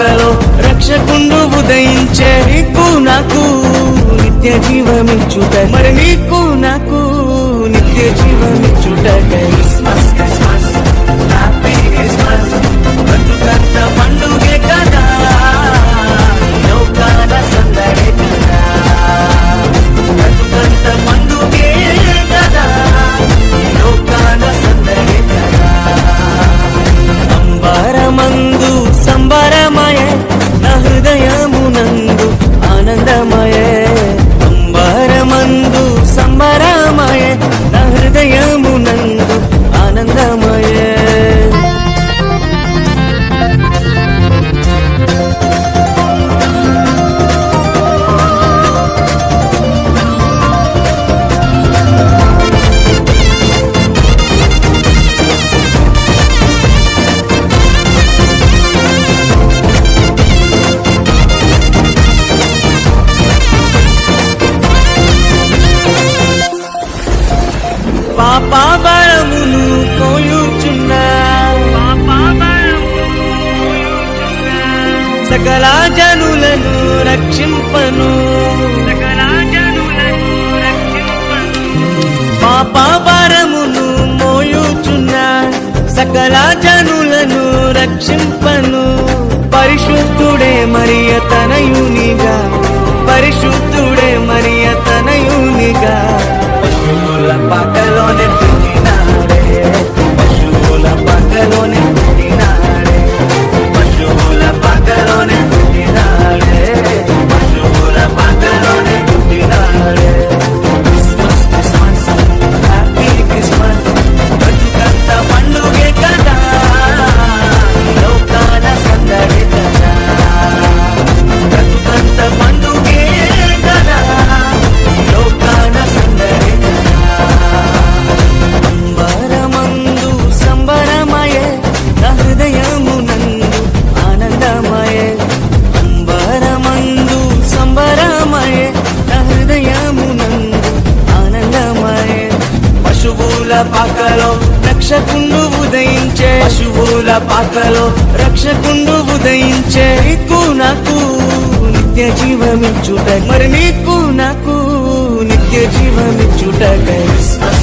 పాకలో రక్షకుండు ఉదయించే నీకు నాకు నిత్య జీవమిచ్చుట మరి నీకు నాకు నిత్య జీవమిచ్చుట క్రిస్మస్ క్రిస్మస్ హ్యాపీ క్రిస్మస్ బ్రతుకంత పండుగే కదా లోకాన సందడే కదా బ్రతుకంత పండుగే కదా లోకాన సందడే కదా అంబరమందు సంబరమయే నా హృదయమునందు ఆనందమయే అంబరమందు సంబరమయే నా హృదయమునందు ఆనందమయే పాపబలమును కోయుచున్నా సకల జనులను రక్షింపను పాపభారమును మోయుచున్నా సకల జనులను రక్షింపను పరిశుద్ధుడే మరియ తనయునిగా పరిశుద్ధుడే మరియ తనయునిగా పశువుల పక్కలోనే పుట్టినాడే పశువుల పక్కలోనే పుట్టినాడే పశువుల పక్కలోనే పుట్టినాడే పశువుల పక్కలోనే పుట్టినాడే క్రిస్మస్ క్రిస్మస్ హ్యాపీ క్రిస్మస్ బ్రతుకంత పండుగే కదా లోకాన సందడి కదా బ్రతుకంత పండుగే కదా లోకాన సందడి అంబరమందు సంబరమయే నా హృదయమునందు ఆనందమయే అంబరమందు సంబరమయే నా హృదయమునందు ఆనందమయే పశువుల పాకలో రక్షకుండు ఉదయించే పశువుల పాకలో రక్షకుండు ఉదయించే నీకు నాకు నిత్య జీవమిచ్చుట మరి నీకు నాకు నిత్య జీవమిచ్చుట క్రిస్మస్